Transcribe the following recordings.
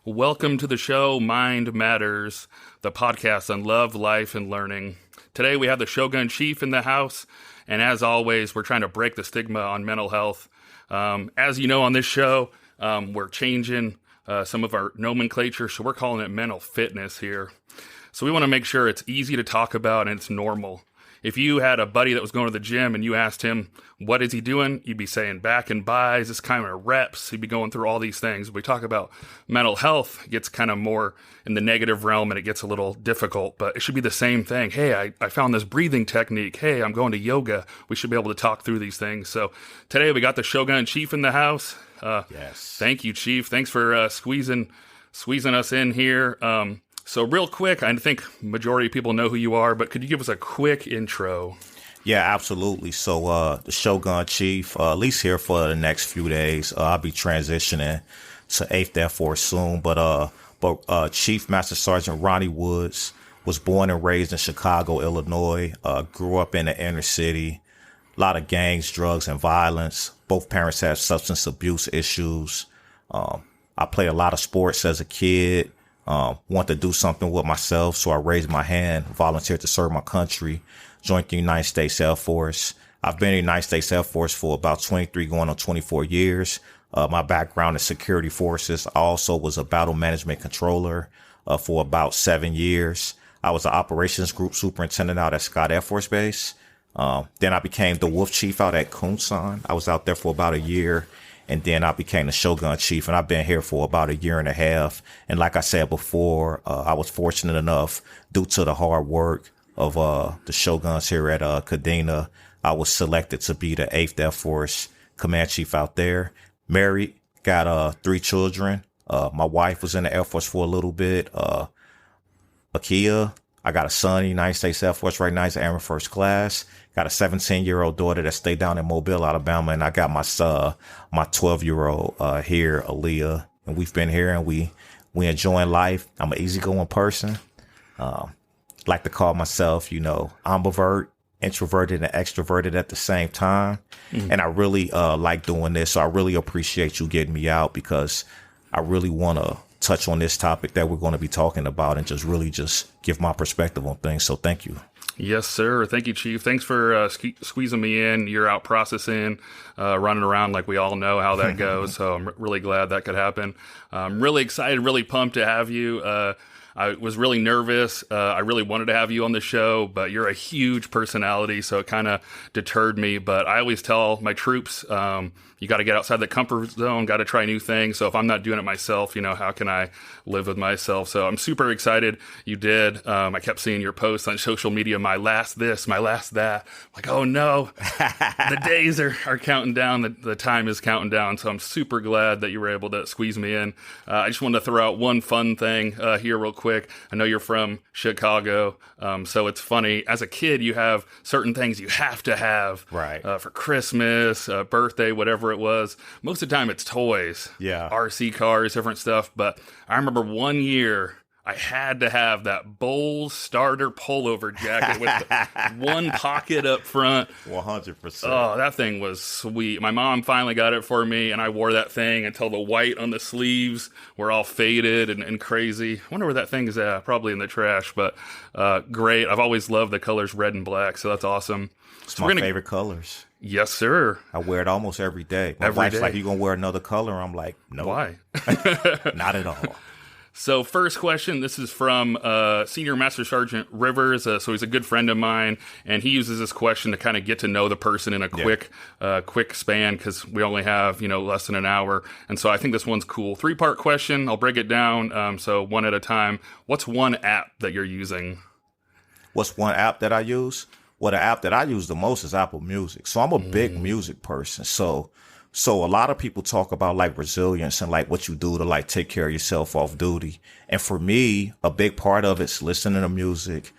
Welcome to the show, Mind Matters, the podcast on love, life, and learning. Today we have the Showgun Chief in the house, and as always, we're trying to break the stigma on mental health. As you know, on this show, we're changing some of our nomenclature, so we're calling it mental fitness here. So we want to make sure it's easy to talk about and it's normal. If you had a buddy that was going to the gym and you asked him, what is he doing? You'd be saying back and buys, this kind of reps. He'd be going through all these things. We talk about mental health. It gets kind of more in the negative realm and it gets a little difficult, but it should be the same thing. Hey, I found this breathing technique. Hey, I'm going to yoga. We should be able to talk through these things. So today we got the Shogun Chief in the house. Yes. Thank you, Chief. Thanks for squeezing us in here. So real quick, I think majority of people know who you are, but could you give us a quick intro? Yeah, absolutely. So the Showgun Chief, at least here for the next few days, I'll be transitioning to 8th Air Force soon. But Chief Master Sergeant Ronnie Woods was born and raised in Chicago, Illinois, grew up in the inner city, a lot of gangs, drugs, and violence. Both parents had substance abuse issues. I played a lot of sports as a kid. Want to do something with myself, so I raised my hand, volunteered to serve my country, joined the United States Air Force. I've been in the United States Air Force for about 23 going on 24 years. My background is security forces. I also was a battle management controller for about 7 years. I was an operations group superintendent out at Scott Air Force Base. Then I became the Wolf Chief out at Kunsan. I was out there for about a year. And then I became the Shogun Chief, and I've been here for about a year and a half. And like I said before, I was fortunate enough, due to the hard work of the Shoguns here at Kadena, I was selected to be the 8th Air Force Command Chief out there. Married, got 3 children. My wife was in the Air Force for a little bit. Akia, I got a son in the United States Air Force right now. He's Airman First Class. Got a 17-year-old daughter that stayed down in Mobile, Alabama. And I got my 12-year-old here, Aaliyah. And we've been here and we enjoying life. I'm an easygoing person. Like to call myself, ambivert, introverted and extroverted at the same time. Mm-hmm. And I really like doing this. So I really appreciate you getting me out because I really want to touch on this topic that we're going to be talking about and just give my perspective on things. So thank you. Yes, sir. Thank you, Chief. Thanks for squeezing me in. You're out processing, running around like we all know how that goes. So I'm really glad that could happen. I'm really excited, really pumped to have you. I was really nervous. I really wanted to have you on the show, but you're a huge personality, so it kind of deterred me. But I always tell my troops, you got to get outside the comfort zone, got to try new things. So if I'm not doing it myself, how can I live with myself? So I'm super excited you did. I kept seeing your posts on social media, my last this, my last that. I'm like, oh no, the days are counting down. The time is counting down. So I'm super glad that you were able to squeeze me in. I just wanted to throw out one fun thing here real quick. I know you're from Chicago, so it's funny. As a kid, you have certain things you have to have, right? For Christmas, birthday, whatever it was. Most of the time, it's toys, RC cars, different stuff. But I remember one year I had to have that Bowles starter pullover jacket with the one pocket up front. 100%. Oh, that thing was sweet. My mom finally got it for me, and I wore that thing until the white on the sleeves were all faded and crazy. I wonder where that thing is at. Probably in the trash, but great. I've always loved the colors red and black, so that's awesome. It's my favorite colors. Yes, sir. I wear it almost every day. My wife's like, you going to wear another color? I'm like, no. Why? Not at all. So first question, this is from Senior Master Sergeant Rivers. So he's a good friend of mine, and he uses this question to kind of get to know the person in a quick span because we only have, less than an hour. And so I think this one's cool. 3-part question. I'll break it down. So one at a time. What's one app that you're using? What's one app that I use? Well, the app that I use the most is Apple Music. So I'm a big music person. So a lot of people talk about like resilience and like what you do to like take care of yourself off duty. And for me, a big part of it's listening to music,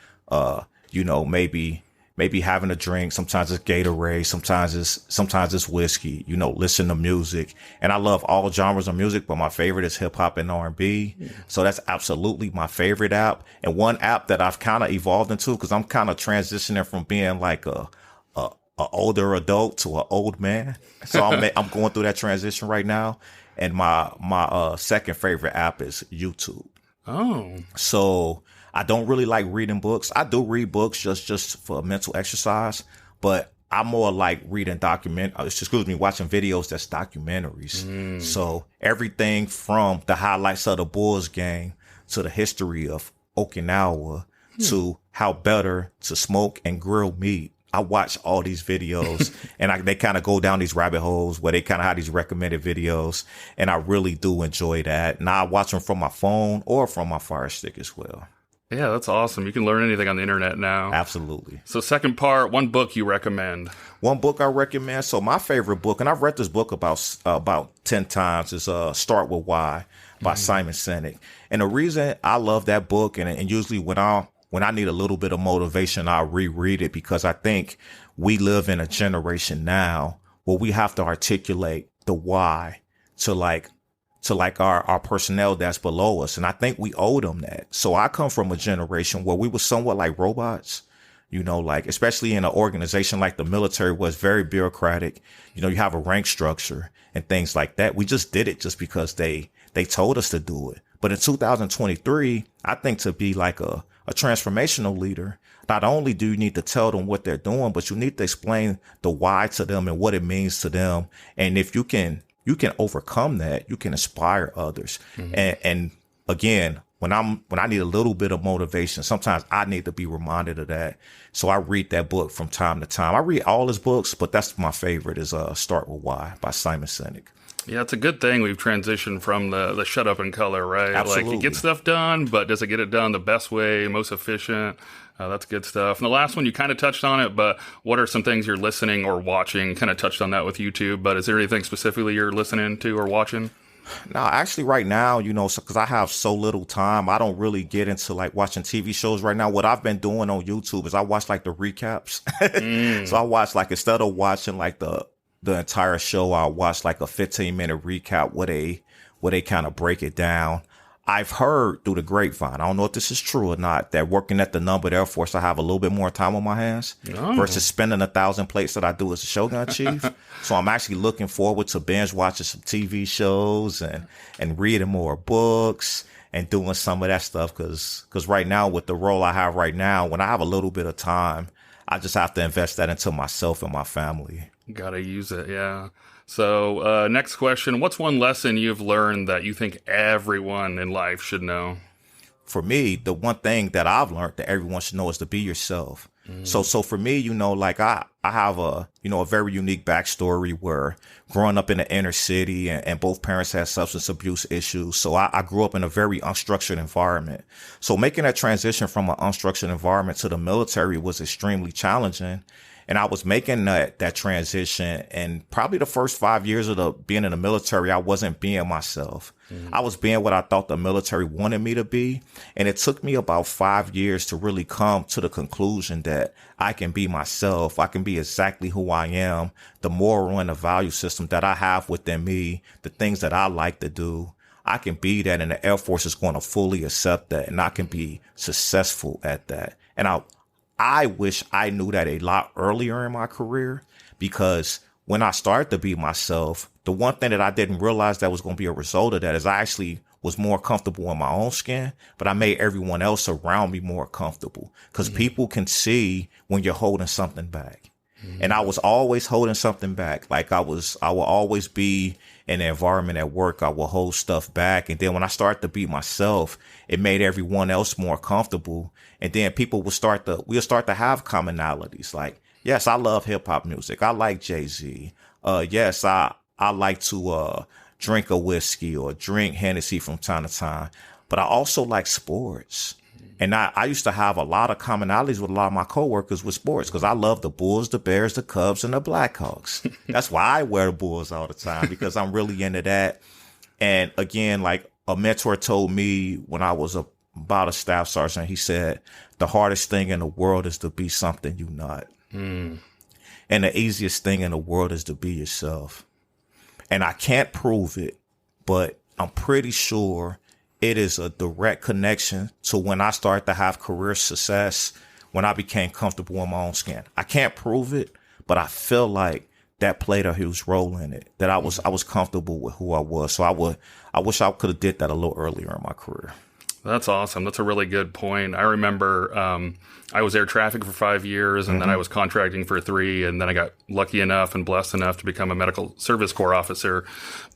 maybe having a drink. Sometimes it's Gatorade. Sometimes it's whiskey, listen to music. And I love all genres of music, but my favorite is hip hop and R&B. Yeah. So that's absolutely my favorite app. And one app that I've kind of evolved into, cause I'm kind of transitioning from being like a older adult to an old man. So I'm going through that transition right now. And my second favorite app is YouTube. Oh. So I don't really like reading books. I do read books just for mental exercise, but I'm more like watching videos that's documentaries. So everything from the highlights of the Bulls game to the history of Okinawa to how better to smoke and grill meat. I watch all these videos and they kind of go down these rabbit holes where they kind of have these recommended videos. And I really do enjoy that. And I watch them from my phone or from my Fire Stick as well. Yeah, that's awesome. You can learn anything on the internet now. Absolutely. So second part, one book you recommend. One book I recommend. So my favorite book, and I've read this book about 10 times, is Start With Why by Simon Sinek. And the reason I love that book, and usually when I need a little bit of motivation, I reread it, because I think we live in a generation now where we have to articulate the why to our personnel that's below us. And I think we owe them that. So I come from a generation where we were somewhat like robots, like especially in an organization like the military was very bureaucratic. You have a rank structure and things like that. We just did it just because they told us to do it. But in 2023, I think to be like a transformational leader, not only do you need to tell them what they're doing, but you need to explain the why to them and what it means to them. And if you can overcome that, you can inspire others. And again, when I need a little bit of motivation, sometimes I need to be reminded of that. So I read that book from time to time. I read all his books, but that's my favorite is Start With Why by Simon Sinek. Yeah, it's a good thing we've transitioned from the shut up and color, right? Absolutely. Like, you get stuff done, but does it get it done the best way, most efficient? That's good stuff. And the last one, you kind of touched on it, but what are some things you're listening or watching? Kind of touched on that with YouTube, but is there anything specifically you're listening to or watching? No, actually right now, because I have so little time, I don't really get into like watching TV shows right now. What I've been doing on YouTube is I watch like the recaps. So I watch like, instead of watching like the entire show, I'll watch like a 15-minute recap where they kind of break it down. I've heard through the grapevine, I don't know if this is true or not, that working at the Numbered Air Force, I have a little bit more time on my hands versus spending 1,000 plates that I do as a Shogun Chief. So I'm actually looking forward to binge watching some TV shows and reading more books and doing some of that stuff. Cause right now, with the role I have right now, when I have a little bit of time, I just have to invest that into myself and my family. Gotta use it, yeah. So next question, what's one lesson you've learned that you think everyone in life should know? For me, the one thing that I've learned that everyone should know is to be yourself. So for me, like I have a very unique backstory where growing up in the inner city and both parents had substance abuse issues. So I grew up in a very unstructured environment. So making that transition from an unstructured environment to the military was extremely challenging. And I was making that transition, and probably the first 5 years of being in the military, I wasn't being myself. I was being what I thought the military wanted me to be. And it took me about 5 years to really come to the conclusion that I can be myself. I can be exactly who I am, the moral and the value system that I have within me, the things that I like to do. I can be that, and the Air Force is going to fully accept that, and I can be successful at that. And I wish I knew that a lot earlier in my career, because when I started to be myself, the one thing that I didn't realize that was going to be a result of that is I actually was more comfortable in my own skin, but I made everyone else around me more comfortable, because people can see when you're holding something back. And I was always holding something back. Like I will always be in the environment at work. I will hold stuff back. And then when I started to be myself, it made everyone else more comfortable. And then we'll start to have commonalities. Like, yes, I love hip hop music. I like Jay-Z. Yes, I like to, drink a whiskey or drink Hennessy from time to time, but I also like sports. And I used to have a lot of commonalities with a lot of my coworkers with sports, because I love the Bulls, the Bears, the Cubs, and the Blackhawks. That's why I wear the Bulls all the time, because I'm really into that. And again, like a mentor told me when I was about a staff sergeant, he said, the hardest thing in the world is to be something you're not. And the easiest thing in the world is to be yourself. And I can't prove it, but I'm pretty sure it is a direct connection to when I started to have career success, when I became comfortable in my own skin. I can't prove it, but I feel like that played a huge role in it. That I was comfortable with who I was. So I wish I could have did that a little earlier in my career. That's awesome. That's a really good point. I remember I was air traffic for 5 years, and then I was contracting for 3, and then I got lucky enough and blessed enough to become a medical service corps officer.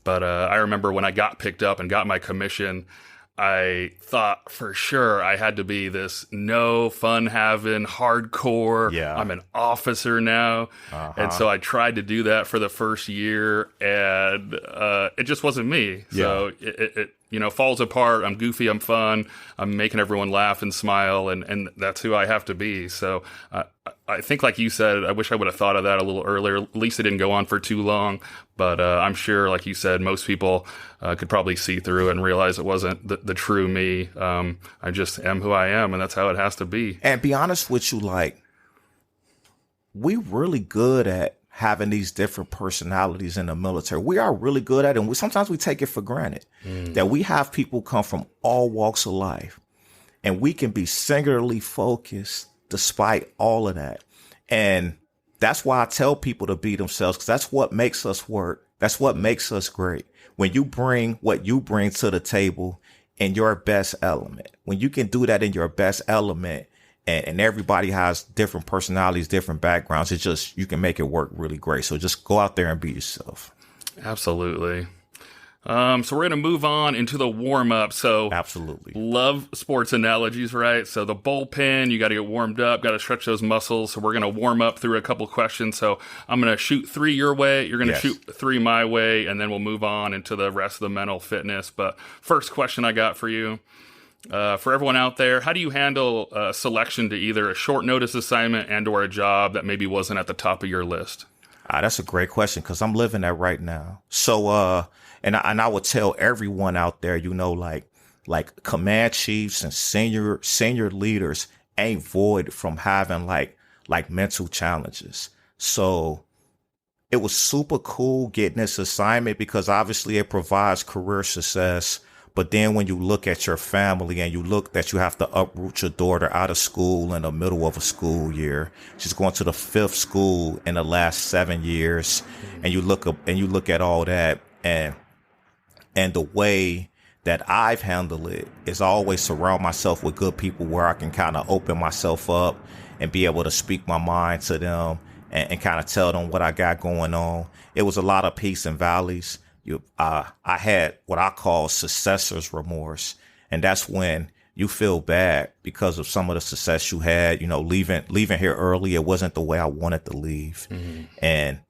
But I remember when I got picked up and got my commission, I thought for sure I had to be this no fun having hardcore. Yeah. I'm an officer now. And so I tried to do that for the first year, and it just wasn't me. So it falls apart. I'm goofy. I'm fun. I'm making everyone laugh and smile. And that's who I have to be. So I think, like you said, I wish I would have thought of that a little earlier. At least it didn't go on for too long. But I'm sure, like you said, most people could probably see through it and realize it wasn't the true me. I just am who I am, and that's how it has to be. And be honest with you, like, we really good at having these different personalities in the military. We are really good at it, and sometimes we take it for granted that we have people come from all walks of life, and we can be singularly focused despite all of that. And that's why I tell people to be themselves, because that's what makes us work. That's what makes us great. When you bring what you bring to the table in your best element, when you can do that in your best element, and everybody has different personalities, different backgrounds, it's just, you can make it work really great. So just go out there and be yourself. Absolutely. So we're going to move on into the warm-up. So absolutely love sports analogies, right? So the bullpen, you got to get warmed up, got to stretch those muscles. So we're going to warm up through a couple questions. So I'm going to shoot 3 your way. You're going to shoot 3 my way, and then we'll move on into the rest of the mental fitness. But first question I got for you, for everyone out there, how do you handle selection to either a short notice assignment and or a job that maybe wasn't at the top of your list? That's a great question, because I'm living that right now. So, and I would tell everyone out there, like command chiefs and senior leaders ain't void from having like mental challenges. So it was super cool getting this assignment, because obviously it provides career success. But then when you look at your family and you look that you have to uproot your daughter out of school in the middle of a school year, she's going to the 5th school in the last 7 years, and you look at all that, and the way that I've handled it is always surround myself with good people where I can kind of open myself up and be able to speak my mind to them and kind of tell them what I got going on. It was a lot of peaks and valleys. I had what I call successor's remorse. And that's when you feel bad because of some of the success you had, leaving here early. It wasn't the way I wanted to leave. And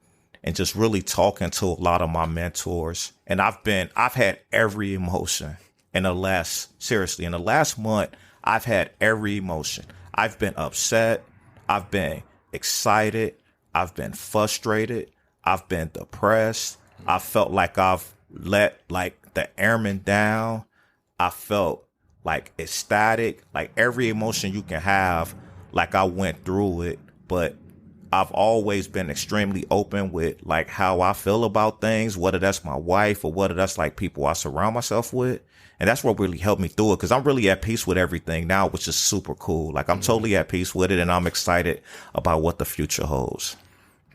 just really talking to a lot of my mentors. And I've had every emotion in the last month. I've had every emotion. I've been upset. I've been excited. I've been frustrated. I've been depressed. I felt like I've let the airmen down. I felt like ecstatic, like every emotion you can have, like I went through it. But I've always been extremely open with like how I feel about things, whether that's my wife or whether that's like people I surround myself with. And that's what really helped me through it, because I'm really at peace with everything now, which is super cool. Like I'm totally at peace with it, and I'm excited about what the future holds.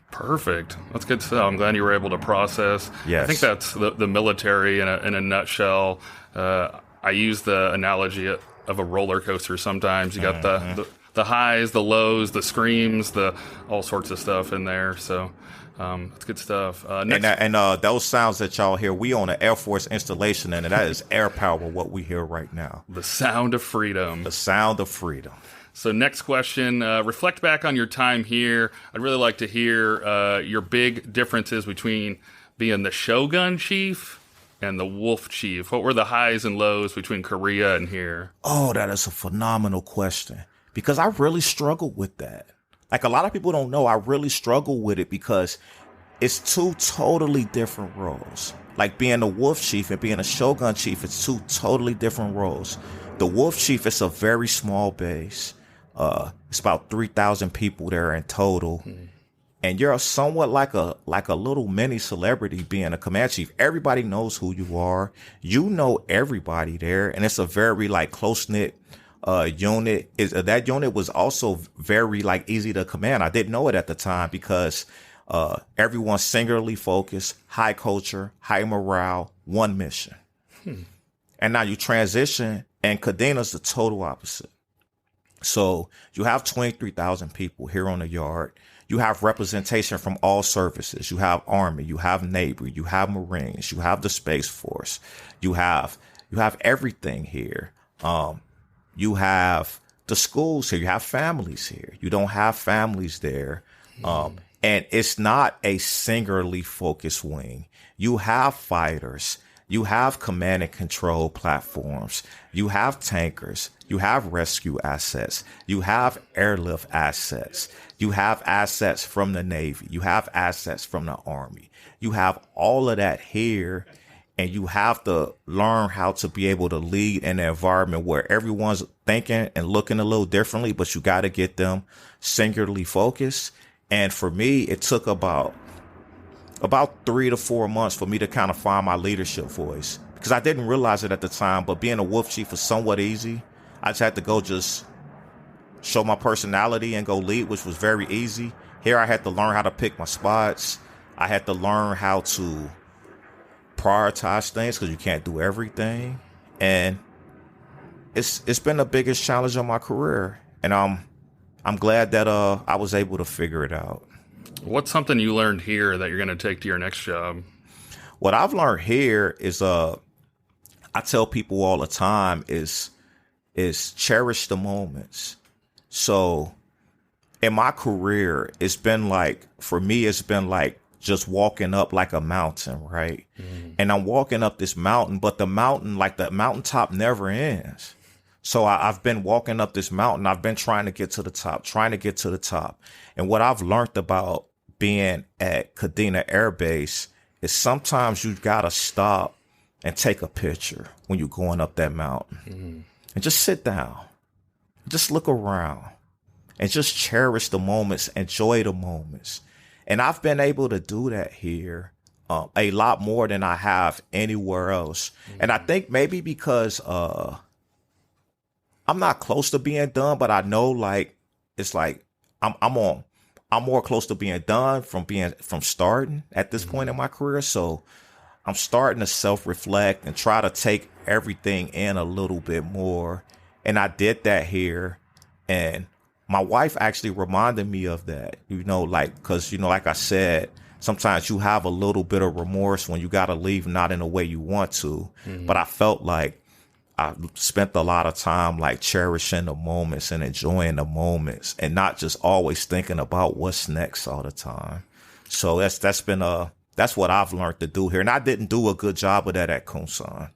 Perfect. That's good stuff. I'm glad you were able to process. Yes. I think that's the military in a nutshell. I use the analogy of a roller coaster sometimes. You got the highs, the lows, the screams, the all sorts of stuff in there. So that's good stuff. And those sounds that y'all hear, we on an Air Force installation, and that is air power, what we hear right now. The sound of freedom. The sound of freedom. So next question, reflect back on your time here. I'd really like to hear your big differences between being the Shogun Chief and the Wolf Chief. What were the highs and lows between Korea and here? Oh, that is a phenomenal question, because I really struggled with that. Like a lot of people don't know, I really struggle with it because it's 2 totally different roles. Like being a Wolf Chief and being a Shogun Chief, it's 2 totally different roles. The Wolf Chief is a very small base. It's about 3,000 people there in total. And you're somewhat like a little mini celebrity being a command chief. Everybody knows who you are. You know everybody there. And it's a very like close-knit unit. That unit was also very like easy to command. I didn't know it at the time because Everyone's singularly focused, high culture, high morale, one mission. And now you transition, and Kadina's the total opposite. So you have 23,000 people here on the yard. You have representation from all services. You have Army, you have Navy, you have Marines, you have the Space Force. You have everything here. You have the schools here. You have families here. You don't have families there. And it's not a singularly focused wing. You have fighters. You have command and control platforms. You have tankers. You have rescue assets. You have airlift assets. You have assets from the Navy. You have assets from the Army. You have all of that here. And you have to learn how to be able to lead in an environment where everyone's thinking and looking a little differently, but you got to get them singularly focused. And for me, it took about 3 to 4 months for me to kind of find my leadership voice, because I didn't realize it at the time. But being a wolf chief was somewhat easy. I just had to go just show my personality and go lead, which was very easy. Here I had to learn how to pick my spots. I had to learn how to prioritize things, because you can't do everything. And it's been the biggest challenge of my career. And I'm glad that I was able to figure it out. What's something you learned here that you're going to take to your next job? What I've learned here is I tell people all the time is cherish the moments. So in my career, it's been like just walking up like a mountain, right? And I'm walking up this mountain, but the mountain, like the mountaintop never ends. So I've been walking up this mountain. I've been trying to get to the top. And what I've learned about being at Kadena Air Base is sometimes you got to stop and take a picture when you're going up that mountain. And just sit down, just look around, and just cherish the moments, enjoy the moments. And I've been able to do that here a lot more than I have anywhere else. And I think maybe because I'm not close to being done, but I know it's like I'm more close to being done from starting at this point in my career. So I'm starting to self-reflect and try to take everything in a little bit more. And I did that here. And my wife actually reminded me of that, because, like I said, sometimes you have a little bit of remorse when you got to leave, not in a way you want to. But I felt like I spent a lot of time cherishing the moments and enjoying the moments, and not just always thinking about what's next all the time. So that's what I've learned to do here. And I didn't do a good job of that at Kunsan.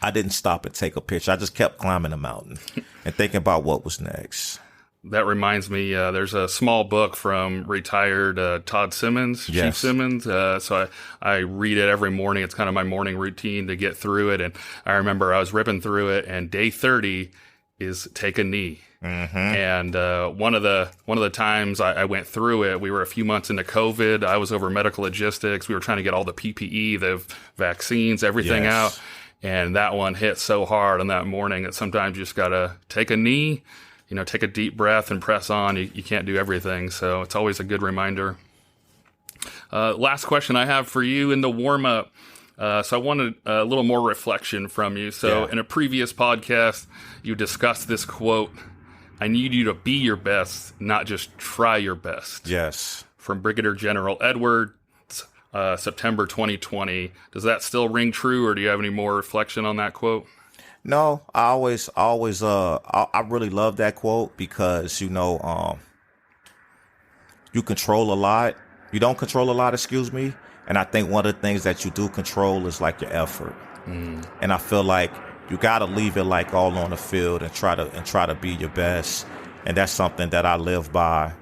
I didn't stop and take a picture. I just kept climbing the mountain and thinking about what was next. That reminds me, there's a small book from retired Todd Simmons, Yes. Chief Simmons. So I read it every morning. It's kind of my morning routine to get through it. And I remember I was ripping through it, and day 30 is take a knee. And one of the times I went through it, we were a few months into COVID. I was over medical logistics. We were trying to get all the PPE, the vaccines, everything out. And that one hit so hard on that morning that sometimes you just got to take a knee, take a deep breath and press on. You can't do everything. So it's always a good reminder. Last question I have for you in the warm up. So I wanted a little more reflection from you. So in a previous podcast, you discussed this quote, "I need you to be your best, not just try your best." Yes. From Brigadier General Edwards, September 2020. Does that still ring true, or do you have any more reflection on that quote? No, I really love that quote because, you control a lot. You don't control a lot, excuse me. And I think one of the things that you do control is your effort. And I feel like you got to leave it all on the field and try to be your best. And that's something that I live by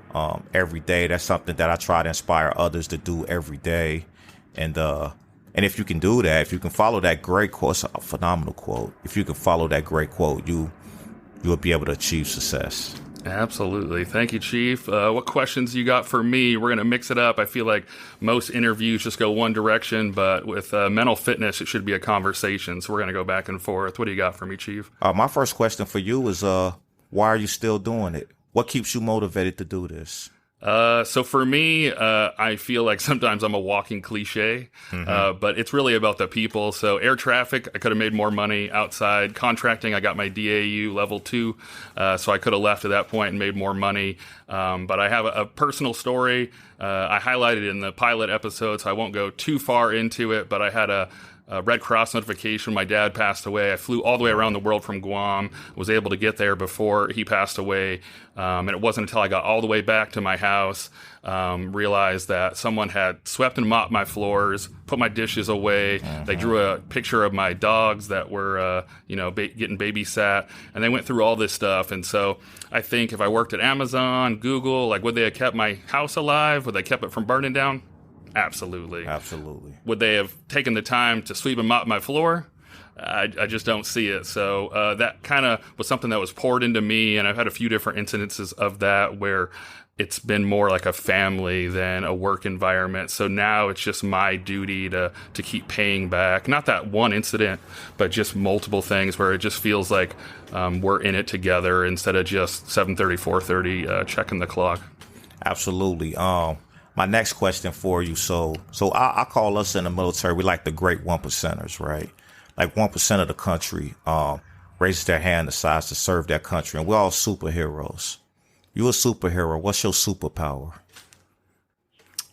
every day. That's something that I try to inspire others to do every day. And if you can do that, if you can follow that great quote, it's a phenomenal quote. If you can follow that great quote, you'll be able to achieve success. Absolutely. Thank you, Chief. What questions you got for me? We're going to mix it up. I feel like most interviews just go one direction, but with mental fitness, it should be a conversation. So we're going to go back and forth. What do you got for me, Chief? My first question for you is, why are you still doing it? What keeps you motivated to do this? So for me, I feel like sometimes I'm a walking cliche, but it's really about the people. So air traffic, I could have made more money outside. Contracting, I got my DAU level 2, so I could have left at that point and made more money. But I have a personal story. I highlighted in the pilot episode, so I won't go too far into it, but I had a Red Cross notification. My dad passed away. I flew all the way around the world from Guam, was able to get there before he passed away. And it wasn't until I got all the way back to my house, realized that someone had swept and mopped my floors, put my dishes away. They drew a picture of my dogs that were, getting babysat, and they went through all this stuff. And so I think if I worked at Amazon, Google, like, would they have kept my house alive? Would they kept it from burning down? Absolutely. Absolutely. Would they have taken the time to sweep and mop my floor? I just don't see it. So that kind of was something that was poured into me, and I've had a few different incidences of that where it's been more like a family than a work environment. So now it's just my duty to keep paying back. Not that one incident, but just multiple things where it just feels like we're in it together instead of just 7:30, 4:30 checking the clock. Absolutely. My next question for you. So I call us in the military, we like the great 1%ers, right? Like 1% of the country raises their hand, decides to serve their country, and we're all superheroes. You a superhero. What's your superpower?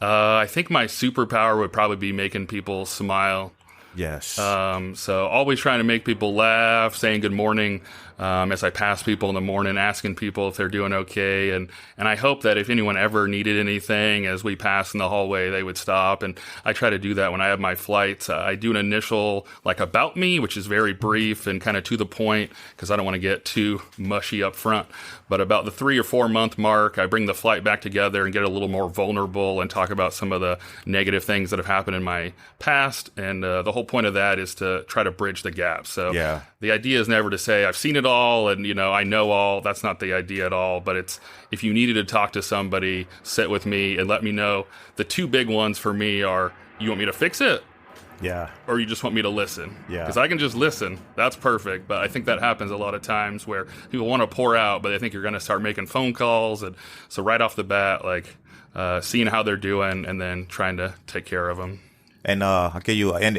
I think my superpower would probably be making people smile. Yes. So always trying to make people laugh, saying good morning as I pass people in the morning, asking people if they're doing okay. And I hope that if anyone ever needed anything as we pass in the hallway, they would stop. And I try to do that when I have my flights. I do an initial, like, about me, which is very brief and kind of to the point because I don't want to get too mushy up front. But about the 3 or 4 month mark, I bring the flight back together and get a little more vulnerable and talk about some of the negative things that have happened in my past. And the whole point of that is to try to bridge the gap. So the idea is never to say I've seen it all and, I know all. That's not the idea at all. But it's, if you needed to talk to somebody, sit with me and let me know. The two big ones for me are, you want me to fix it? Yeah. Or you just want me to listen? Yeah. Because I can just listen. That's perfect. But I think that happens a lot of times where people want to pour out, but they think you're going to start making phone calls. And so right off the bat, like seeing how they're doing and then trying to take care of them. And I gave you I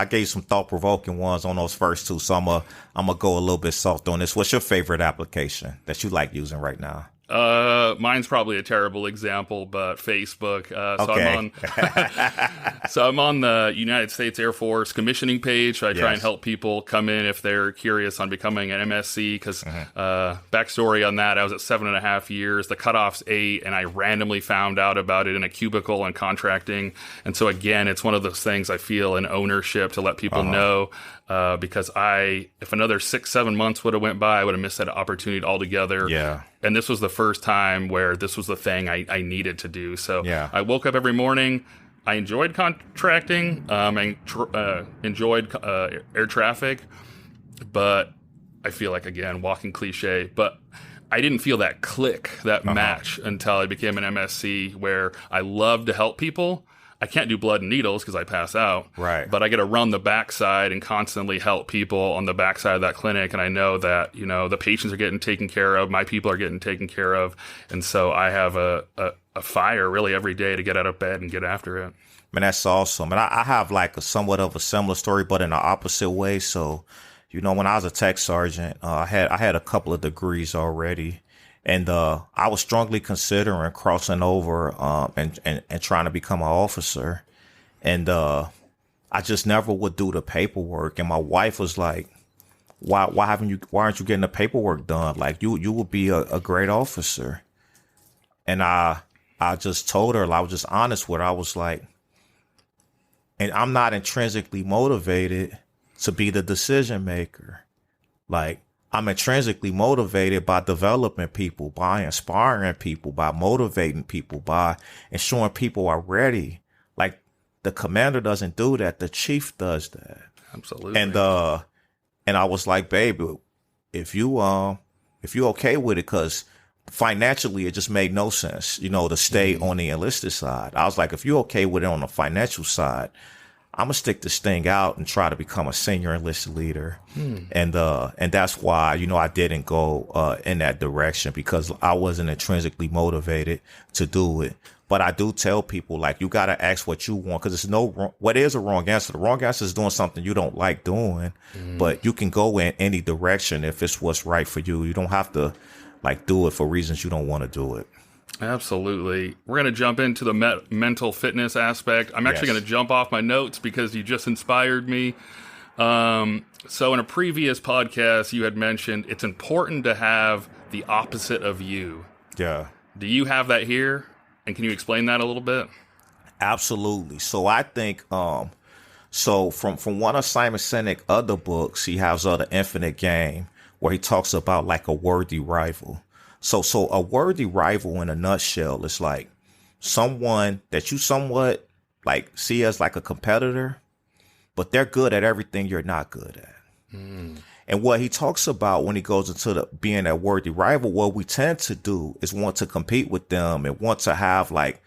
gave you some thought provoking ones on those first two. So I'm gonna go a little bit soft on this. What's your favorite application that you like using right now? Mine's probably a terrible example, but Facebook. Okay. So I'm on the United States Air Force commissioning page. So I try and help people come in if they're curious on becoming an MSC. Because backstory on that, I was at 7.5 years. The cutoff's 8, and I randomly found out about it in a cubicle and contracting. And so again, it's one of those things I feel an ownership to let people know. Because if another 6-7 months would have went by, I would have missed that opportunity altogether. Yeah. And this was the first time where this was the thing I needed to do. So I woke up every morning. I enjoyed contracting. I enjoyed air traffic. But I feel like, again, walking cliche. But I didn't feel that click, that match until I became an MSC where I love to help people. I can't do blood and needles because I pass out. Right. But I get to run the backside and constantly help people on the backside of that clinic. And I know that, the patients are getting taken care of. My people are getting taken care of. And so I have a fire really every day to get out of bed and get after it. Man, that's awesome. And I have like a somewhat of a similar story, but in the opposite way. So, when I was a tech sergeant, I had a couple of degrees already. And I was strongly considering crossing over and trying to become an officer. And I just never would do the paperwork. And my wife was like, why aren't you getting the paperwork done? Like, you would be a great officer. And I just told her, I was just honest with her. I was like, and I'm not intrinsically motivated to be the decision maker. Like, I'm intrinsically motivated by developing people, by inspiring people, by motivating people, by ensuring people are ready. Like, the commander doesn't do that. The chief does that. Absolutely. And I was like, babe, if you okay with it, because financially it just made no sense, to stay on the enlisted side. I was like, if you're okay with it on the financial side, I'm gonna stick this thing out and try to become a senior enlisted leader. And that's why, I didn't go in that direction, because I wasn't intrinsically motivated to do it. But I do tell people, like, you gotta ask what you want, because there's no wrong, what is a wrong answer? The wrong answer is doing something you don't like doing, but you can go in any direction if it's what's right for you. You don't have to like do it for reasons you don't want to do it. Absolutely. We're going to jump into the mental fitness aspect. I'm actually going to jump off my notes because you just inspired me. So in a previous podcast, you had mentioned it's important to have the opposite of you. Yeah. Do you have that here? And can you explain that a little bit? Absolutely. So I think, so from one of Simon Sinek other books, he has The Infinite Game, where he talks about like a worthy rival. So a worthy rival in a nutshell is like someone that you somewhat like see as like a competitor, but they're good at everything you're not good at. And what he talks about when he goes into being a worthy rival, what we tend to do is want to compete with them and want to have like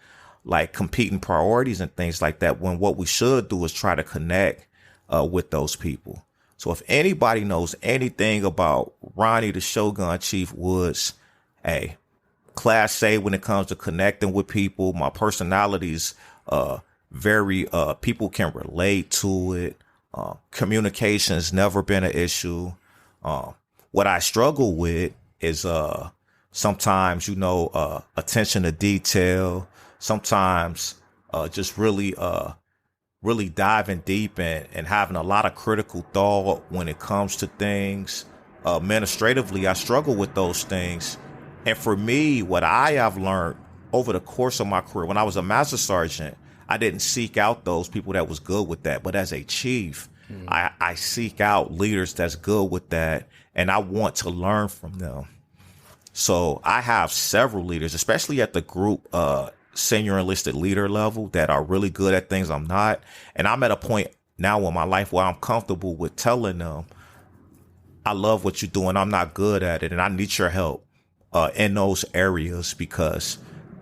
competing priorities and things like that, when what we should do is try to connect with those people. So if anybody knows anything about Ronnie the Showgun Chief Woods, hey, class A when it comes to connecting with people. My personality's very people can relate to it. Communication's never been an issue. What I struggle with is sometimes, attention to detail. Sometimes just really diving deep and having a lot of critical thought when it comes to things. Administratively, I struggle with those things. And for me, what I have learned over the course of my career, when I was a master sergeant, I didn't seek out those people that was good with that. But as a chief, I seek out leaders that's good with that, and I want to learn from them. So I have several leaders, especially at the group senior enlisted leader level, that are really good at things I'm not. And I'm at a point now in my life where I'm comfortable with telling them, I love what you're doing. I'm not good at it, and I need your help in those areas, because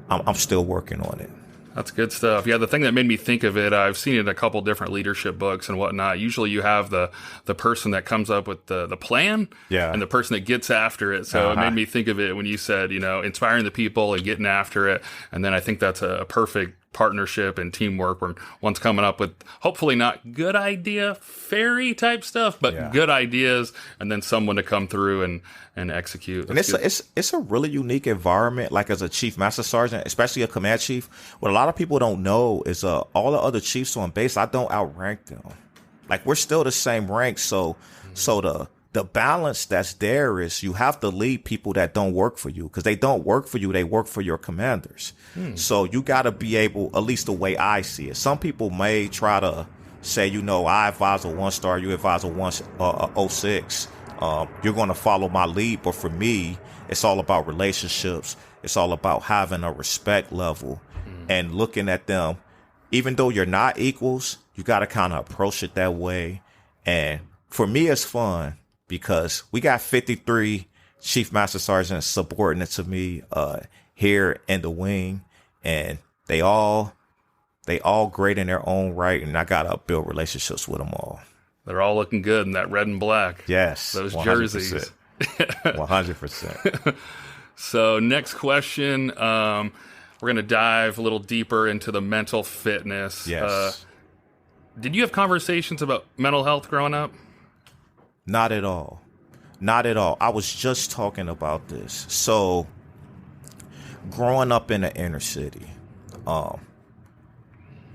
I'm still working on it. That's good stuff. Yeah, the thing that made me think of it, I've seen it in a couple different leadership books and whatnot. Usually you have the person that comes up with the plan, and the person that gets after it. So it made me think of it when you said, inspiring the people and getting after it. And then I think that's a perfect partnership and teamwork, where one's coming up with hopefully not good idea fairy type stuff, but good ideas, and then someone to come through and execute. That's and it's a really unique environment. Like as a chief master sergeant, especially a command chief, what a lot of people don't know is all the other chiefs on base, I don't outrank them. Like we're still the same rank. So the balance that's there is you have to lead people that don't work for you, because they don't work for you. They work for your commanders. So you got to be able, at least the way I see it. Some people may try to say, I advise a 1-star, you advise a 06. You're going to follow my lead. But for me, it's all about relationships. It's all about having a respect level and looking at them. Even though you're not equals, you got to kind of approach it that way. And for me, it's fun, because we got 53 chief master sergeants subordinate to me here in the wing, and they all great in their own right, and I gotta build relationships with them all. They're all looking good in that red and black. Yes, those 100%. jerseys. 100%. So next question, we're gonna dive a little deeper into the mental fitness. Yes. Did you have conversations about mental health growing up? Not at all. Not at all. I was just talking about this. So, growing up in the inner city, a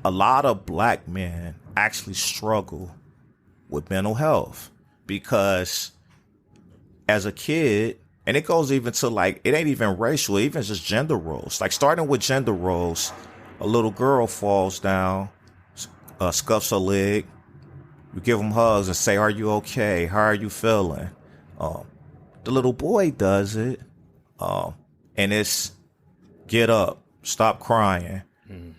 lot of black men actually struggle with mental health, because as a kid, and it goes even to like, it ain't even racial, even just gender roles. Like starting with gender roles, a little girl falls down, scuffs her leg. You give them hugs and say, "Are you okay? How are you feeling?" The little boy does it, and it's get up, stop crying.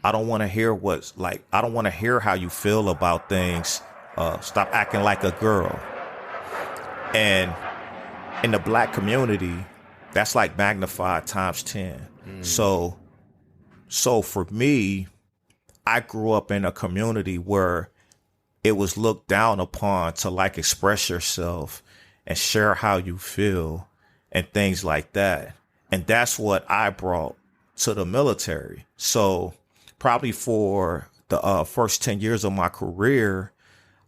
I don't want to hear I don't want to hear how you feel about things. Stop acting like a girl. And in the black community, that's like magnified times 10. So for me, I grew up in a community where it was looked down upon to like express yourself and share how you feel and things like that. And that's what I brought to the military. So probably for the first 10 years of my career,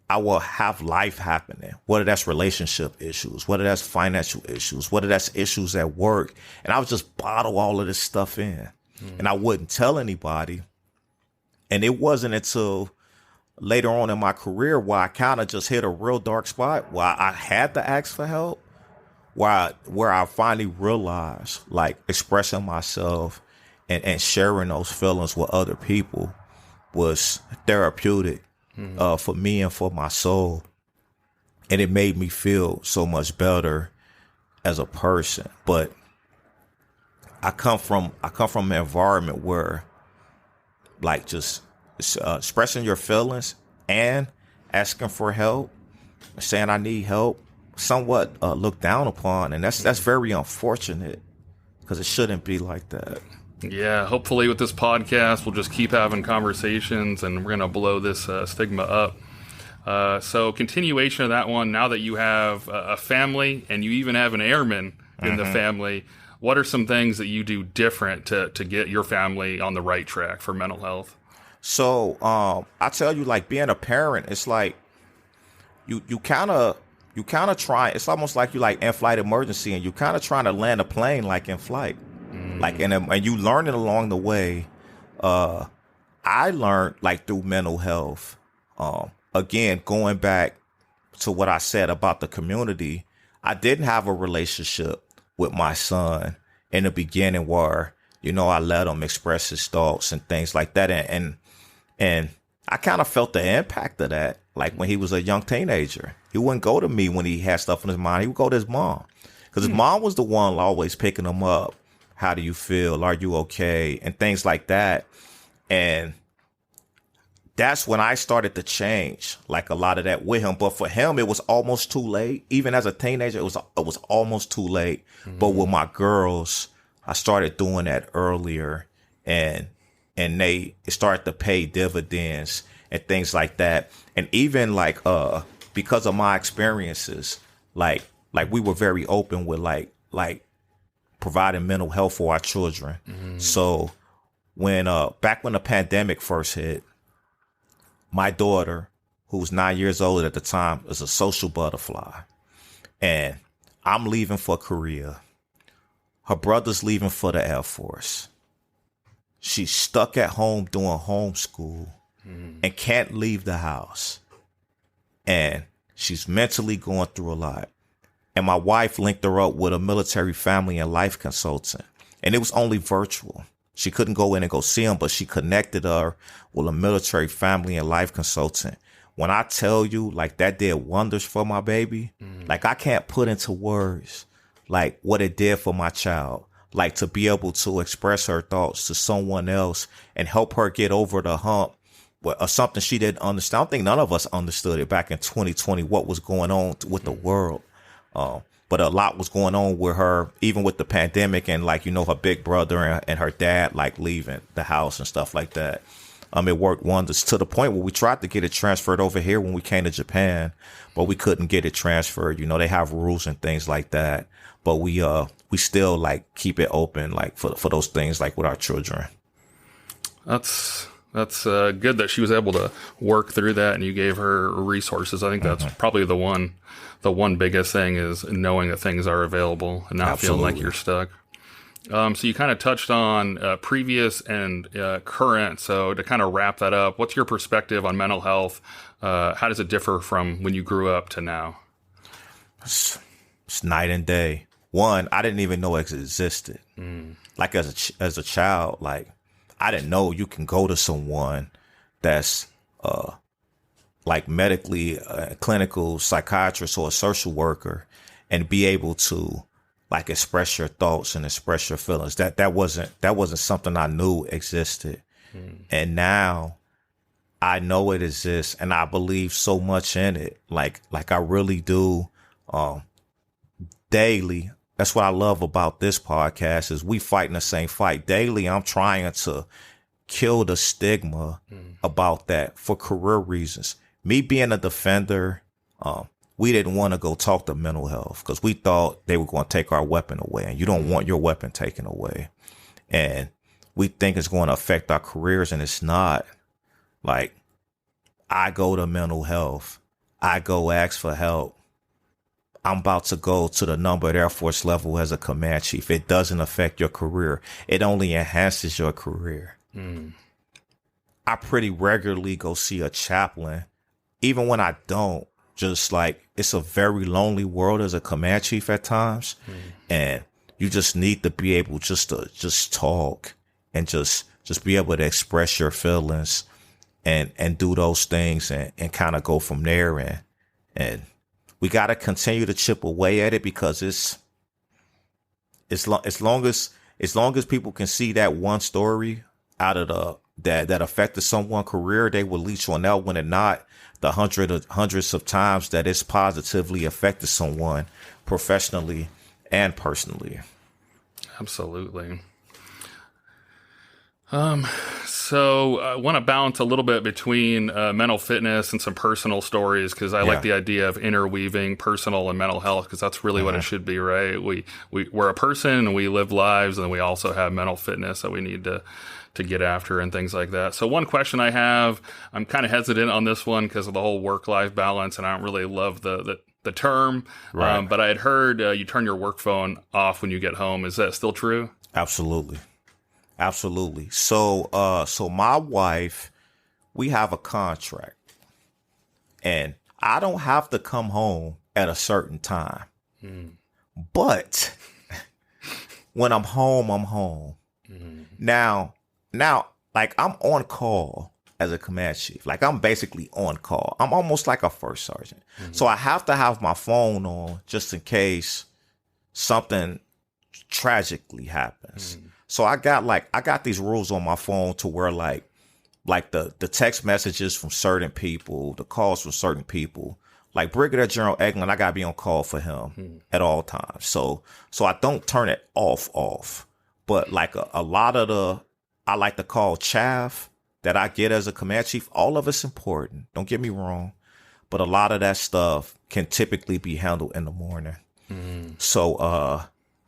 I will have life happening, whether that's relationship issues, whether that's financial issues, whether that's issues at work. And I would just bottle all of this stuff in and I wouldn't tell anybody. And it wasn't until later on in my career where I kind of just hit a real dark spot where I had to ask for help, where I finally realized like expressing myself and sharing those feelings with other people was therapeutic for me and for my soul. And it made me feel so much better as a person. But I come from an environment where like just expressing your feelings and asking for help, saying I need help, somewhat looked down upon. And that's very unfortunate because it shouldn't be like that. Yeah, hopefully with this podcast, we'll just keep having conversations and we're going to blow this stigma up. So continuation of that one, now that you have a family and you even have an airman in the family, what are some things that you do different to get your family on the right track for mental health? So I tell you, like being a parent, it's like you kind of try. It's almost like you like in-flight emergency, and you kind of trying to land a plane like in flight, like and you learn it along the way. I learned like through mental health. Again, going back to what I said about the community, I didn't have a relationship with my son in the beginning where, you know, I let him express his thoughts and things like that. And I kind of felt the impact of that. Like when he was a young teenager, he wouldn't go to me when he had stuff in his mind. He would go to his mom because his mom was the one always picking him up. How do you feel? Are you okay? And things like that. And that's when I started to change like a lot of that with him. But for him, it was almost too late. Even as a teenager, it was almost too late. But with my girls, I started doing that earlier, and it started to pay dividends and things like that. And even like because of my experiences, like we were very open with like providing mental health for our children. So when back when the pandemic first hit, my daughter, who was 9 years old at the time, is a social butterfly. And I'm leaving for Korea. Her brother's leaving for the Air Force. She's stuck at home doing homeschool and can't leave the house. And she's mentally going through a lot. And my wife linked her up with a military family and life consultant. And it was only virtual. She couldn't go in and go see him, but she connected her with a military family and life consultant. When I tell you, like, that did wonders for my baby, like, I can't put into words, like, what it did for my child. Like, to be able to express her thoughts to someone else and help her get over the hump or something she didn't understand. I don't think none of us understood it back in 2020, what was going on with the world. But a lot was going on with her, even with the pandemic and, like, you know, her big brother and her dad, like, leaving the house and stuff like that. It worked wonders to the point where we tried to get it transferred over here when we came to Japan, but we couldn't get it transferred. You know, they have rules and things like that, but we still like keep it open, like for those things, like with our children. That's good that she was able to work through that and you gave her resources. I think that's probably the one biggest thing is knowing that things are available and not feeling like you're stuck. So you kind of touched on previous and current. So to kind of wrap that up, what's your perspective on mental health? How does it differ from when you grew up to now? It's night and day. One, I didn't even know it existed. Like as a child, like I didn't know you can go to someone that's like medically clinical psychiatrist or a social worker and be able to like express your thoughts and express your feelings. That wasn't something I knew existed. And now I know it exists and I believe so much in it. Like I really do, daily. That's what I love about this podcast is we fighting the same fight daily. I'm trying to kill the stigma about that for career reasons. me being a defender, we didn't want to go talk to mental health because we thought they were going to take our weapon away, and you don't want your weapon taken away. And we think it's going to affect our careers, and it's not. Like, I go to mental health. I go ask for help. I'm about to go to the numbered Air Force level as a command chief. It doesn't affect your career. It only enhances your career. I pretty regularly go see a chaplain, even when I don't. Just like, it's a very lonely world as a command chief at times. And you just need to be able just talk and just be able to express your feelings and do those things and kind of go from there. And we got to continue to chip away at it, because as long as people can see that one story out of that affected someone's career, they will leech on that one, and not the hundreds of times that it's positively affected someone professionally and personally. Absolutely. So I want to balance a little bit between mental fitness and some personal stories, because I like the idea of interweaving personal and mental health, because that's really what it should be, right? We're a person and we live lives, and we also have mental fitness that we need to get after and things like that. So one question I have, I'm kind of hesitant on this one because of the whole work-life balance, and I don't really love the term. Right. But I had heard you turn your work phone off when you get home. Is that still true? Absolutely. So my wife, we have a contract, and I don't have to come home at a certain time. But when I'm home, I'm home. Now, like, I'm on call as a command chief. Like, I'm basically on call. I'm almost like a first sergeant. So I have to have my phone on just in case something tragically happens. So I got these rules on my phone to where like the text messages from certain people, the calls from certain people, like Brigadier General Eglin, I gotta be on call for him at all times. So I don't turn it off. But like a lot of I like to call chaff that I get as a command chief, all of it's important. Don't get me wrong. But a lot of that stuff can typically be handled in the morning. So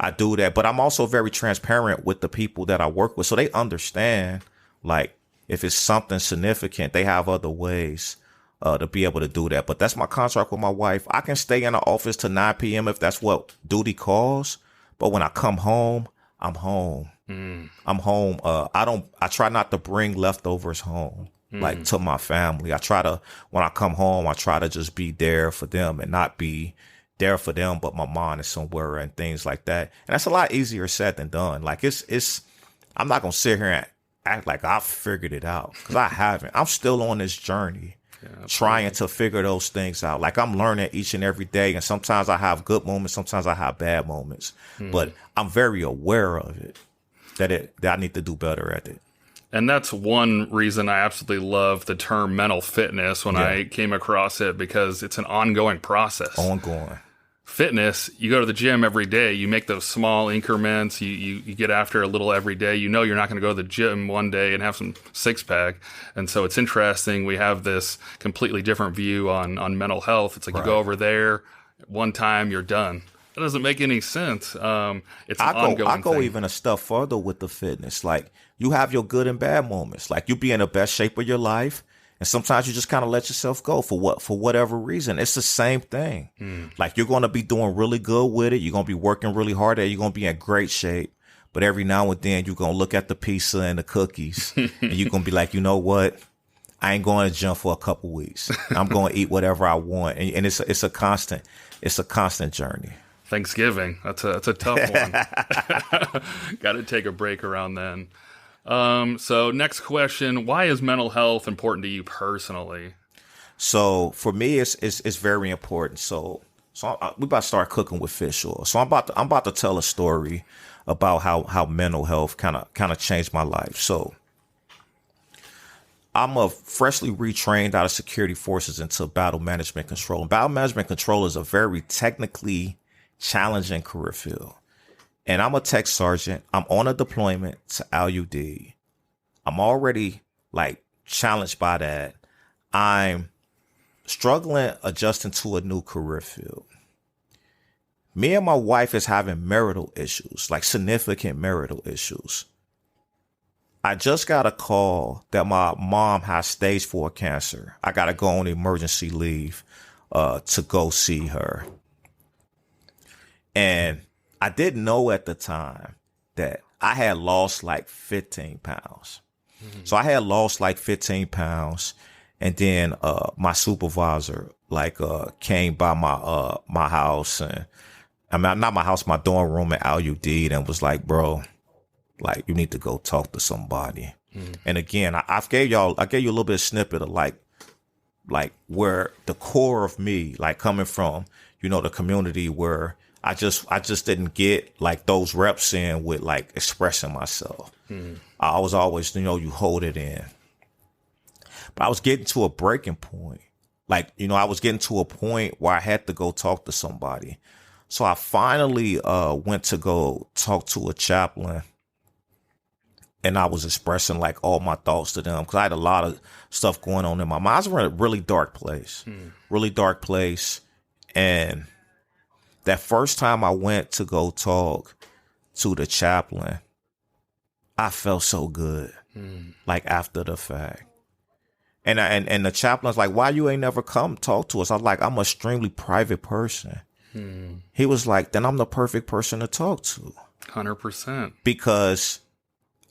I do that, but I'm also very transparent with the people that I work with, so they understand, like, if it's something significant, they have other ways to be able to do that. But that's my contract with my wife. I can stay in the office till 9 p.m. if that's what duty calls, but when I come home, I'm home. I'm home. I try not to bring leftovers home, like, to my family. When I come home, I try to just be there for them and not be there for them, but my mind is somewhere and things like that. And that's a lot easier said than done. Like, I'm not going to sit here and act like I figured it out, because I haven't. I'm still on this journey trying to figure those things out. Like, I'm learning each and every day. And sometimes I have good moments. Sometimes I have bad moments, but I'm very aware of it, that I need to do better at it. And that's one reason I absolutely love the term mental fitness when I came across it, because it's an ongoing process. Fitness, you go to the gym every day, you make those small increments, you get after a little every day. You know you're not going to go to the gym one day and have some six-pack. And so it's interesting. We have this completely different view on mental health. It's like you go over there, one time, you're done. That doesn't make any sense. It's an ongoing I go thing. even a step further with the fitness. Like, you have your good and bad moments. Like, you be in the best shape of your life, and sometimes you just kind of let yourself go for whatever reason. It's the same thing. Like, you're going to be doing really good with it. You're going to be working really hard at it. You're going to be in great shape. But every now and then, you're going to look at the pizza and the cookies, and you're going to be like, you know what? I ain't going to gym for a couple weeks. I'm going to eat whatever I want. And it's a constant journey. Thanksgiving. That's a tough one. Got to take a break around then. So next question, why is mental health important to you personally? So for me, it's very important. So we about to start cooking with fish oil. So I'm about to tell a story about how mental health kind of changed my life. So I'm a freshly retrained out of security forces into battle management control. And battle management control is a very technically challenging career field. And I'm a tech sergeant. I'm on a deployment to LUD. I'm already, like, challenged by that. I'm struggling adjusting to a new career field. Me and my wife is having marital issues, like significant marital issues. I just got a call that my mom has stage 4 cancer. I got to go on emergency leave to go see her. And I didn't know at the time that I had lost like 15 pounds. Mm-hmm. So I had lost like 15 pounds. And then my supervisor came by my house, and I mean, not my house, my dorm room at LUD, and was like, bro, like, you need to go talk to somebody. Mm. And again, I gave you a little bit of snippet of like where the core of me, like coming from, the community where I just didn't get like those reps in with like expressing myself. Mm. I was always, you hold it in. But I was getting to a breaking point. Like, I was getting to a point where I had to go talk to somebody. So I finally went to go talk to a chaplain, and I was expressing like all my thoughts to them because I had a lot of stuff going on in my mind. I was in a really dark place, And that first time I went to go talk to the chaplain, I felt so good, like after the fact. And the chaplain's like, why you ain't never come talk to us? I was like, I'm an extremely private person. He was like, then I'm the perfect person to talk to. 100%. Because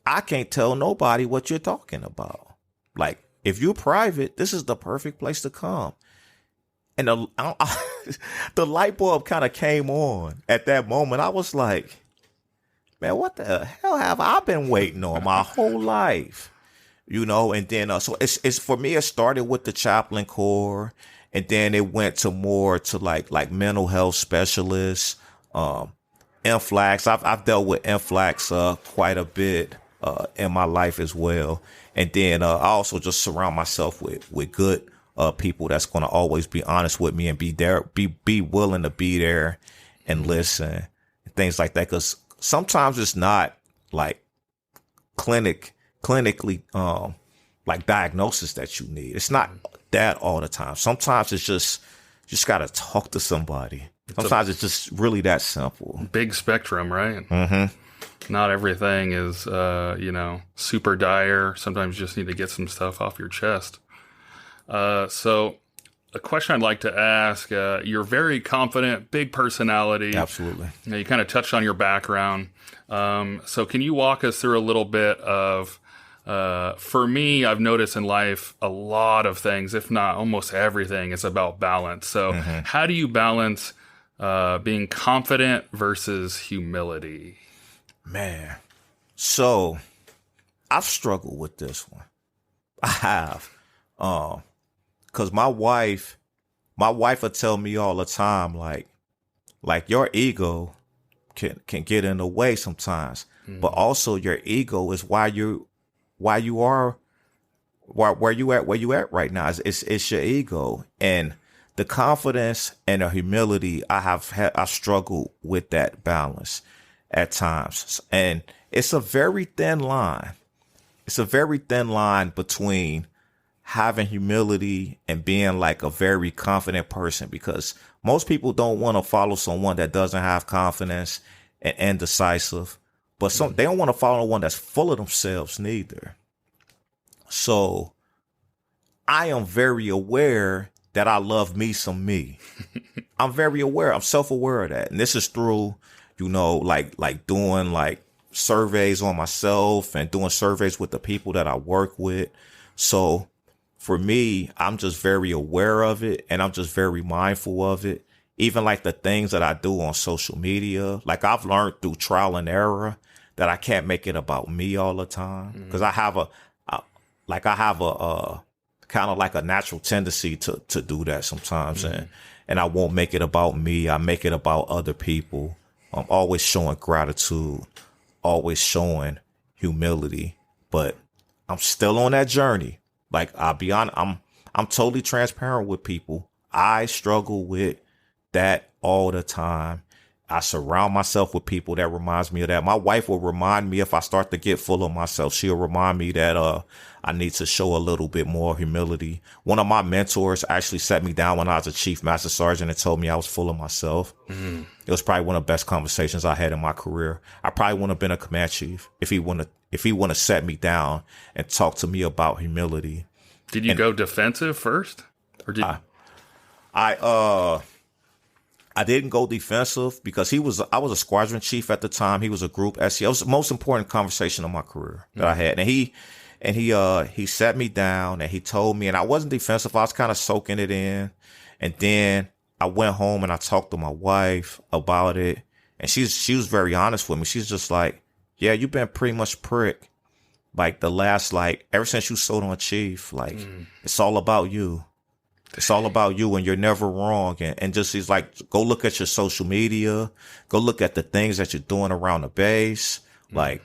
I can't tell nobody what you're talking about. Like, if you're private, this is the perfect place to come. And the light bulb kind of came on at that moment. I was like, man, what the hell have I been waiting on my whole life? And then, so it's for me, it started with the chaplain corps, and then it went to more to like mental health specialists, NFLACs. I've dealt with NFLACs, quite a bit, in my life as well. And then, I also just surround myself with good, people that's going to always be honest with me and be there, be willing to be there and listen and things like that. Cause sometimes it's not like clinically, like diagnosis that you need. It's not that all the time. Sometimes it's just, you just got to talk to somebody. Sometimes it's just really that simple. Big spectrum, right? Mm-hmm. Not everything is, super dire. Sometimes you just need to get some stuff off your chest. So a question I'd like to ask, you're very confident, big personality. Absolutely. You kind of touched on your background. So can you walk us through a little bit of, for me, I've noticed in life a lot of things, if not almost everything, is about balance. So how do you balance being confident versus humility? Man, so I've struggled with this one. I have. Cause my wife will tell me all the time, like your ego can get in the way sometimes, but also your ego is why you are where you at right now. It's your ego, and the confidence and the humility. I've struggled with that balance at times, and it's a very thin line. It's a very thin line between having humility and being like a very confident person, because most people don't want to follow someone that doesn't have confidence and indecisive, but they don't want to follow one that's full of themselves neither. So I am very aware that I love me some me. I'm very aware. I'm self-aware of that. And this is through, like doing like surveys on myself and doing surveys with the people that I work with. So for me, I'm just very aware of it, and I'm just very mindful of it. Even like the things that I do on social media, like I've learned through trial and error that I can't make it about me all the time, because I have a kind of like a natural tendency to do that sometimes, and I won't make it about me. I make it about other people. I'm always showing gratitude, always showing humility, but I'm still on that journey. Like, I'll be honest, I'm totally transparent with people. I struggle with that all the time. I surround myself with people that reminds me of that. My wife will remind me if I start to get full of myself. She'll remind me that I need to show a little bit more humility. One of my mentors actually set me down when I was a chief master sergeant and told me I was full of myself. It was probably one of the best conversations I had in my career. I probably wouldn't have been a command chief if he wouldn't have set me down and talked to me about humility. Did you go defensive first, or did I didn't go defensive because I was a squadron chief at the time. He was a group SE. It was the most important conversation of my career that I had. And he sat me down and he told me, and I wasn't defensive. I was kind of soaking it in. And then I went home and I talked to my wife about it. And she was very honest with me. She's just like, yeah, you've been pretty much prick. Like ever since you sold on chief, it's all about you. It's all about you and you're never wrong. And just, he's like, go look at your social media. Go look at the things that you're doing around the base. Like,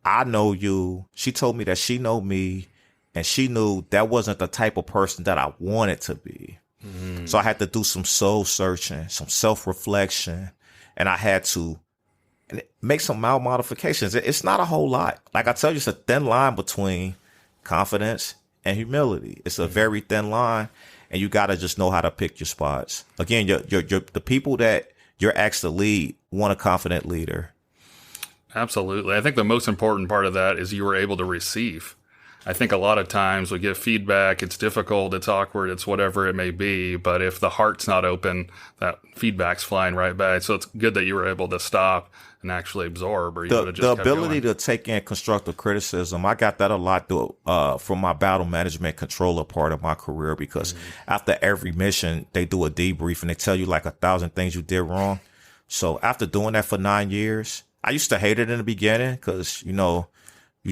I know you. She told me that she know me and she knew that wasn't the type of person that I wanted to be. So I had to do some soul searching, some self-reflection, and I had to make some mild modifications. It's not a whole lot. Like I tell you, it's a thin line between confidence and humility. It's a very thin line, and you got to just know how to pick your spots. Again, the people that you're asked to lead want a confident leader. Absolutely. I think the most important part of that is you were able to receive. I think a lot of times we give feedback, it's difficult, it's awkward, it's whatever it may be, but if the heart's not open, that feedback's flying right back. So it's good that you were able to stop and actually absorb, or you would have just the ability to take in constructive criticism. I got that a lot from my battle management controller part of my career, because after every mission, they do a debrief and they tell you like 1,000 things you did wrong. So after doing that for 9 years, I used to hate it in the beginning because, you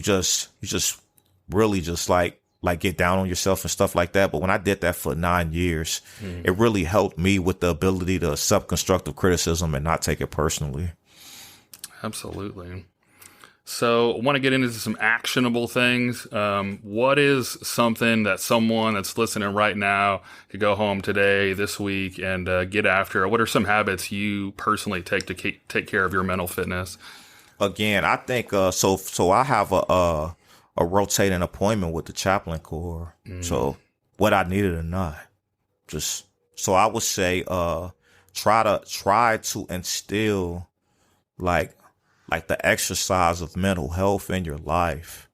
just really just like get down on yourself and stuff like that. But when I did that for 9 years, it really helped me with the ability to accept constructive criticism and not take it personally. Absolutely. So I want to get into some actionable things. What is something that someone that's listening right now could go home today, this week, and get after? What are some habits you personally take to take care of your mental fitness? Again, I think so I have a rotating appointment with the chaplain corps. So whether I need it or not, so I would say try to instill like the exercise of mental health in your life.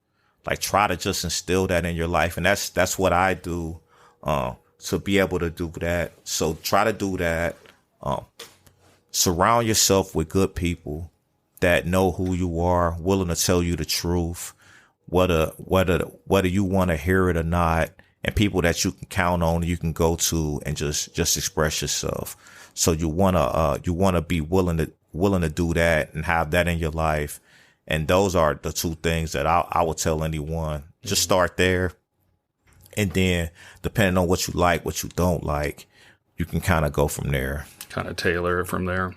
Like try to just instill that in your life. And that's what I do to be able to do that. So try to do that. Surround yourself with good people that know who you are, willing to tell you the truth, whether you want to hear it or not, and people that you can count on, you can go to and just express yourself. So you want to be willing to do that and have that in your life. And those are the two things that I would tell anyone. Just start there. And then depending on what you like, what you don't like, you can kind of go from there. Kind of tailor it from there.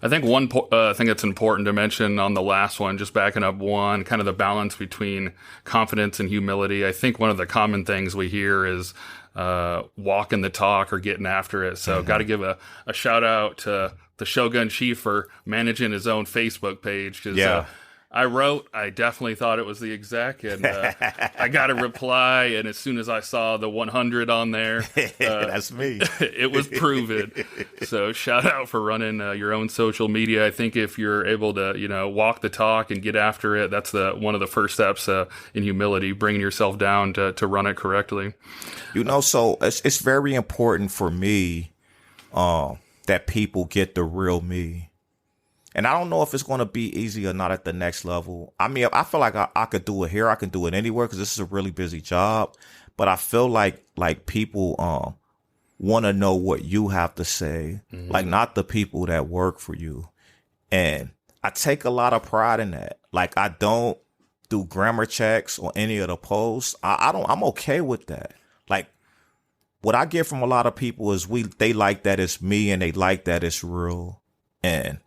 I think one thing that's important to mention on the last one, just backing up one, kind of the balance between confidence and humility. I think one of the common things we hear is walking the talk or getting after it. So got to give a shout out to the Showgun Chief for managing his own Facebook page. Because I definitely thought it was the exec, and I got a reply, and as soon as I saw the 100 on there, that's me. It was proven. So shout out for running your own social media. I think if you're able to, walk the talk and get after it, that's one of the first steps in humility, bringing yourself down to run it correctly. So it's very important for me that people get the real me. And I don't know if it's going to be easy or not at the next level. I mean, I feel like I could do it here. I can do it anywhere because this is a really busy job. But I feel like people want to know what you have to say, like not the people that work for you. And I take a lot of pride in that. Like I don't do grammar checks on any of the posts. I'm okay with that. Like what I get from a lot of people is they like that it's me and they like that it's real. And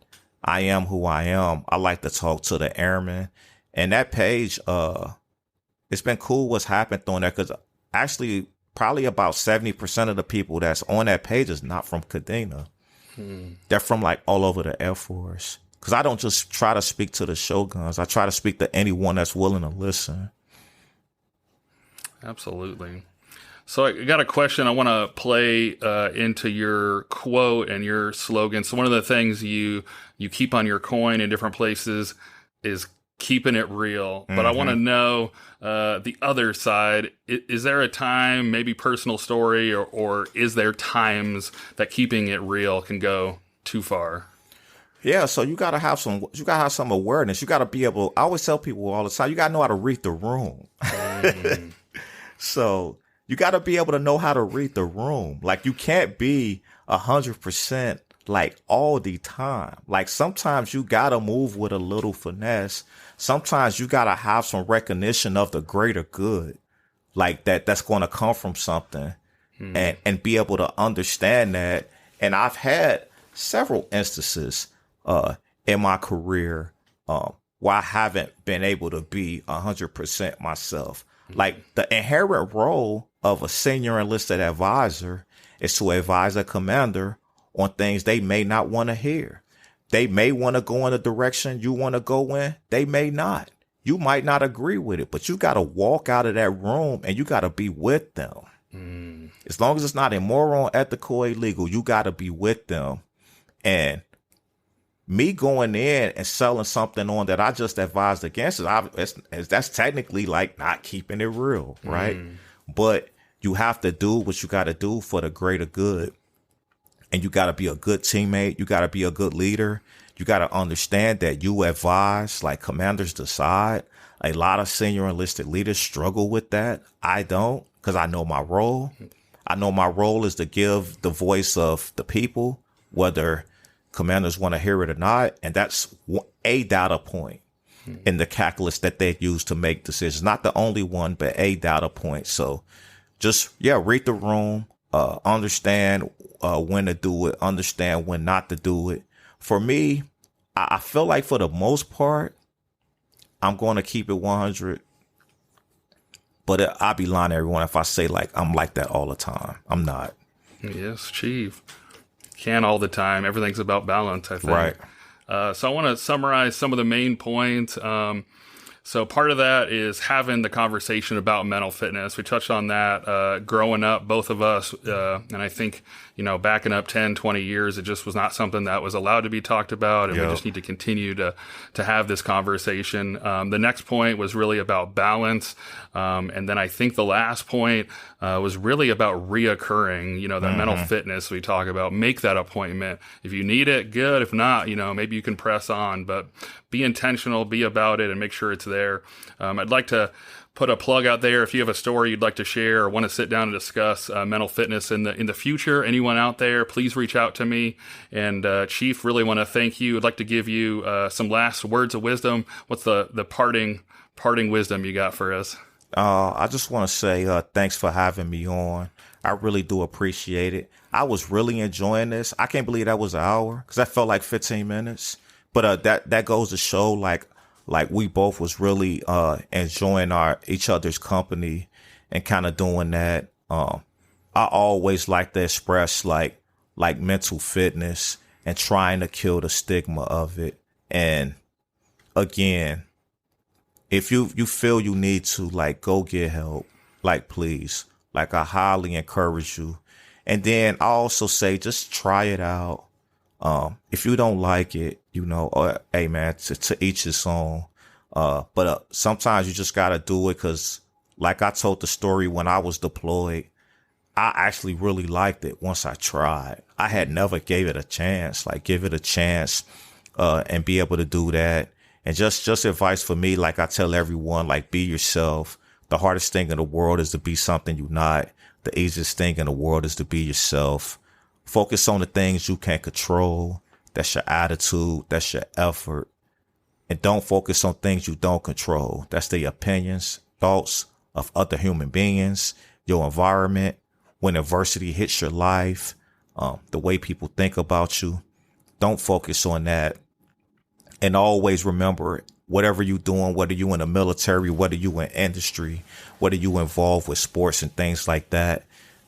I am who I am. I like to talk to the airmen. And that page, it's been cool what's happened on there, because actually probably about 70% of the people that's on that page is not from Kadena. They're from like all over the Air Force. Because I don't just try to speak to the Shoguns. I try to speak to anyone that's willing to listen. Absolutely. So I got a question I want to play into your quote and your slogan. So one of the things you keep on your coin in different places is keeping it real. But I want to know the other side. Is there a time, maybe personal story, or is there times that keeping it real can go too far? Yeah, so you gotta have some awareness. You gotta be able. I always tell people all the time, you gotta know how to read the room. So you gotta be able to know how to read the room. Like you can't be 100% like all the time. Like sometimes you gotta move with a little finesse. Sometimes you gotta have some recognition of the greater good, like that's going to come from something, and be able to understand that. And I've had several instances in my career where I haven't been able to be 100% myself. Like the inherent role of a senior enlisted advisor is to advise a commander on things they may not want to hear. They may want to go in the direction you want to go in. They may not. You might not agree with it, but you got to walk out of that room and you got to be with them. As long as it's not immoral, ethical, illegal, you got to be with them. And me going in and selling something on that I just advised against that's technically like not keeping it real, right? But you have to do what you got to do for the greater good. And you got to be a good teammate. You got to be a good leader. You got to understand that you advise, like commanders decide. A lot of senior enlisted leaders struggle with that. I don't, because I know my role. I know my role is to give the voice of the people, whether commanders want to hear it or not. And that's a data point in the calculus that they use to make decisions. Not the only one, but a data point. So just, read the room, understand when to do it, understand when not to do it. For me, I feel like for the most part, I'm going to keep it 100. But I'll be lying to everyone if I say like I'm like that all the time. I'm not. Yes, Chief. Can't all the time. Everything's about balance, I think. Right. So I want to summarize some of the main points. So part of that is having the conversation about mental fitness. We touched on that growing up, both of us. And I think, backing up 10, 20 years, it just was not something that was allowed to be talked about. And we just need to continue to have this conversation. The next point was really about balance. And then I think the last point was really about reoccurring, that mental fitness we talk about. Make that appointment. If you need it, good. If not, maybe you can press on. But be intentional, be about it, and make sure it's there. I'd like to put a plug out there. If you have a story you'd like to share or want to sit down and discuss mental fitness in the future, anyone out there, please reach out to me. And Chief, really want to thank you. I'd like to give you some last words of wisdom. What's the parting wisdom you got for us? I just want to say thanks for having me on. I really do appreciate it. I was really enjoying this. I can't believe that was an hour because that felt like 15 minutes. But that goes to show like we both was really enjoying each other's company and kind of doing that. I always like to express like mental fitness and trying to kill the stigma of it. And again, if you feel you need to like go get help, like please, like I highly encourage you. And then I also say just try it out. If you don't like it, hey man, to each his own. But sometimes you just gotta do it because like I told the story when I was deployed, I actually really liked it once I tried. I had never gave it a chance, give it a chance, and be able to do that. And just advice for me, like I tell everyone, be yourself. The hardest thing in the world is to be something you're not. The easiest thing in the world is to be yourself. Focus on the things you can control. That's your attitude. That's your effort. And don't focus on things you don't control. That's the opinions, thoughts of other human beings, your environment, when adversity hits your life, the way people think about you. Don't focus on that. And always remember, whatever you're doing, whether you in the military, whether you in industry, whether you involved with sports and things like that,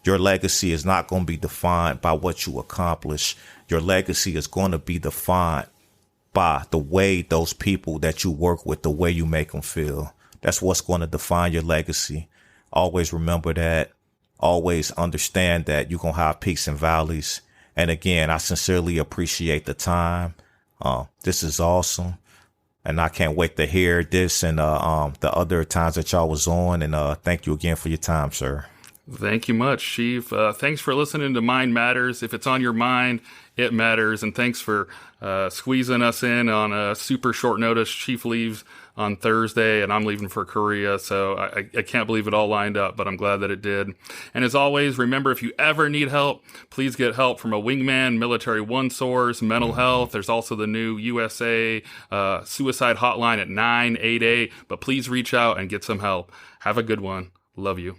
Your legacy is not going to be defined by what you accomplish. Your legacy is going to be defined by the way those people that you work with, the way you make them feel. That's what's going to define your legacy. Always remember that. Always understand that you're going to have peaks and valleys. And again, I sincerely appreciate the time. This is awesome. And I can't wait to hear this and the other times that y'all was on. And thank you again for your time, sir. Thank you much, Chief. Thanks for listening to Mind Matters. If it's on your mind, it matters. And thanks for squeezing us in on a super short notice. Chief leaves on Thursday, and I'm leaving for Korea. So I can't believe it all lined up, but I'm glad that it did. And as always, remember, if you ever need help, please get help from a wingman, military one source, mental health. There's also the new USA suicide hotline at 988. But please reach out and get some help. Have a good one. Love you.